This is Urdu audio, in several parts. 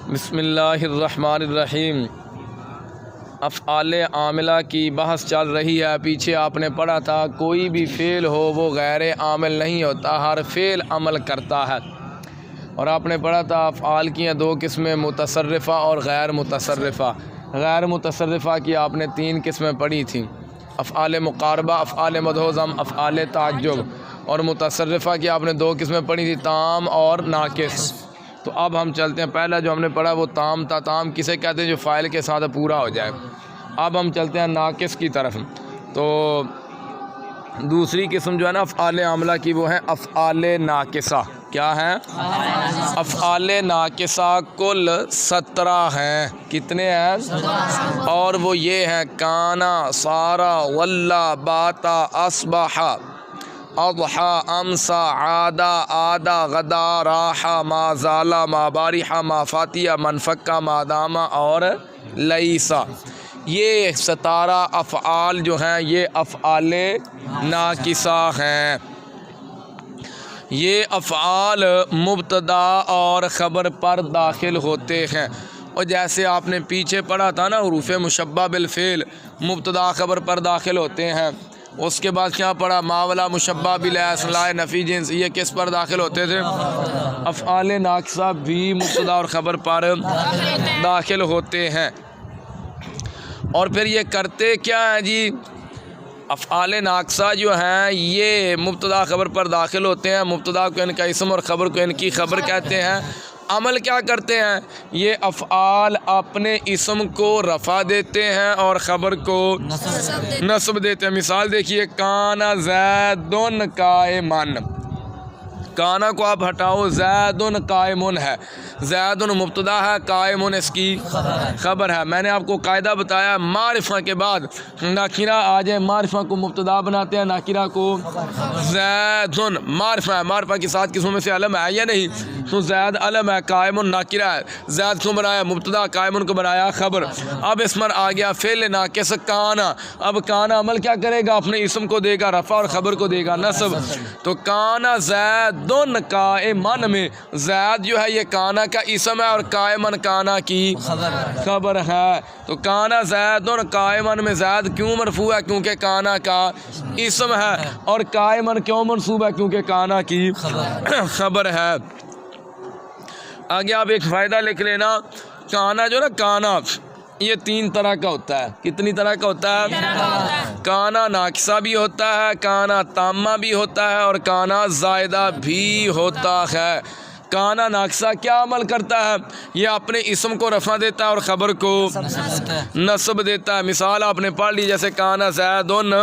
بسم اللہ الرحمن الرحیم۔ افعال عاملہ کی بحث چل رہی ہے۔ پیچھے آپ نے پڑھا تھا کوئی بھی فعل ہو وہ غیر عامل نہیں ہوتا، ہر فعل عمل کرتا ہے۔ اور آپ نے پڑھا تھا افعال کی ہیں دو قسمیں، متصرفہ اور غیر متصرفہ۔ غیر متصرفہ کی آپ نے تین قسمیں پڑھی تھیں، افعال مقاربہ، افعال مدح ضم، افعال تعجب۔ اور متصرفہ کی آپ نے دو قسمیں پڑھی تھی، تام اور ناقص۔ تو اب ہم چلتے ہیں، پہلا جو ہم نے پڑھا وہ تام تھا۔ تام کسے کہتے ہیں؟ جو فاعل کے ساتھ پورا ہو جائے۔ اب ہم چلتے ہیں ناقص کی طرف۔ تو دوسری قسم جو ہے نا افعال عاملہ کی، وہ ہے افعال ناقصہ۔ کیا ہے؟ افعال ناقصہ کل 17 ہیں۔ کتنے ہیں؟ اور وہ یہ ہیں: کانا، سارا، ولا، باتا، اصبح، اضحا، امسا، عادا، آدا، غدا، راحا، ما زالا، ما باریحا، ما فاتیہ، منفکہ، ما داما اور لیسا۔ یہ 17 افعال جو ہیں یہ افعال ناقصہ ہیں۔ یہ افعال مبتدا اور خبر پر داخل ہوتے ہیں۔ اور جیسے آپ نے پیچھے پڑھا تھا نا، حروف مشبہ بالفعل مبتدا خبر پر داخل ہوتے ہیں۔ اس کے بعد کیا پڑھا؟ ما ولا مشبہ بالاسم لا نفی جنس، یہ کس پر داخل ہوتے تھے؟ افعال ناقصہ بھی مبتدا اور خبر پر داخل ہوتے ہیں۔ اور پھر یہ کرتے کیا ہیں جی؟ افعال ناقصہ جو ہیں یہ مبتدا خبر پر داخل ہوتے ہیں، مبتدا کو ان کا اسم اور خبر کو ان کی خبر کہتے ہیں۔ عمل کیا کرتے ہیں؟ یہ افعال اپنے اسم کو رفع دیتے ہیں اور خبر کو نصب دیتے ہیں۔ مثال دیکھیے، کانا زیدن قائمن۔ کانا کو آپ ہٹاؤ، زیدن قائمن ہے۔ زیدن مبتدا ہے، قائمن اس کی خبر ہے۔ میں نے آپ کو قاعدہ بتایا، معرفہ کے بعد ناکرہ آ جائے، معرفہ کو مبتدا بناتے ہیں، ناکرہ کو زیدن معرفہ ہے۔ معرفہ کے ساتھ قسموں میں سے علم ہے یا نہیں؟ تو زید علم ہے، قائمن ناکرہ ہے۔ زید کو بنایا مبتدا، قائمن کو بنایا خبر۔ اب اس پر آ گیا فعل ناقص کانا۔ اب کانا عمل کیا کرے گا؟ اپنے اسم کو دے گا رفع اور خبر کو دے گا نصب۔ تو کانا زیدن قائمن میں زید جو ہے یہ کانا کا اسم ہے اور قائمن کانا کی خبر ہے۔ تو کانا زیدن قائمن میں زید کیوں مرفوع ہے؟ کیونکہ کانا کا اسم ہے۔ اور قائمن کیوں منصوب ہے؟ کیونکہ کانا کی خبر ہے۔ آگے آپ ایک فائدہ لکھ لینا، کانا جو نا کانا یہ 3 طرح کا ہوتا ہے۔ کتنی طرح کا ہوتا ہے؟ کانا ناقصہ بھی ہوتا ہے، کانا تامہ بھی ہوتا ہے، اور کانا زائدہ بھی ہوتا ہے۔ کانا ناقصہ کیا عمل کرتا ہے؟ یہ اپنے اسم کو رفع دیتا ہے اور خبر کو نصب دیتا ہے۔ مثال آپ نے پڑھ لی، جیسے کانا زیدن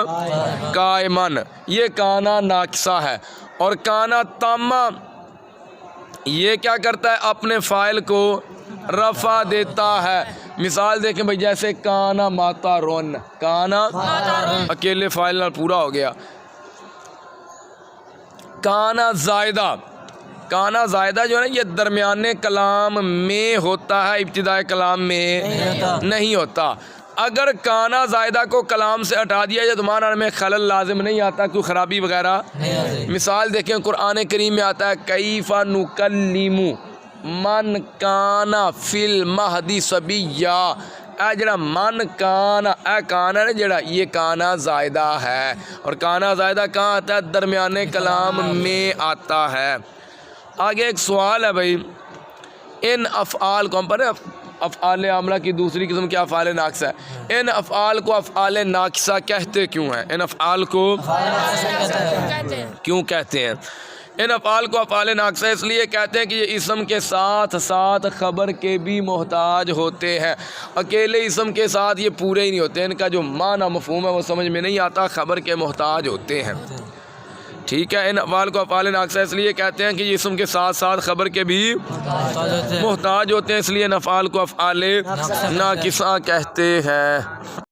قائمن، یہ کانا ناقصہ ہے۔ اور کانا تامہ یہ کیا کرتا ہے؟ اپنے فاعل کو رفع دیتا ہے۔ مثال دیکھیں بھائی، جیسے کانا ماتا رون، کانا اکیلے فاعل نال پورا ہو گیا۔ کانا زائدہ، کانا زائدہ جو ہے نا یہ درمیانے کلام میں ہوتا ہے، ابتدائے کلام میں نہیں ہوتا۔ اگر کانا زائدہ کو کلام سے ہٹا دیا جائے تو معنی میں خلل لازم نہیں آتا، کوئی خرابی وغیرہ۔ مثال دیکھیں قرآن کریم میں آتا ہے، کیف نکلم من کانا فی المہد صبیا۔ اے جڑا من کانا، اے کانا نے جڑا، یہ کانا زائدہ ہے۔ اور کانا زائدہ کہاں آتا ہے؟ درمیانے کلام میں آتا ہے۔ آگے ایک سوال ہے بھائی، ان افعال کو ہم پڑھیں، افعال عاملہ کی دوسری قسم کیا افعال ناقصہ ہے۔ ان افعال کو افعال ناقصہ کہتے کیوں ہیں؟ ان افعال کو کیوں کہتے ہیں؟ ان افعال کو افعال ناقصہ اس لیے کہتے ہیں کہ یہ اسم کے ساتھ ساتھ خبر کے بھی محتاج ہوتے ہیں۔ اکیلے اسم کے ساتھ یہ پورے ہی نہیں ہوتے، ان کا جو معنی مفہوم ہے وہ سمجھ میں نہیں آتا، خبر کے محتاج ہوتے ہیں۔ ٹھیک ہے، ان افعال کو افعال ناقصہ اس لیے کہتے ہیں کہ یہ اسم کے ساتھ ساتھ خبر کے بھی محتاج ہوتے ہیں، اس لیے ان افعال کو افعال ناقصہ کہتے ہیں۔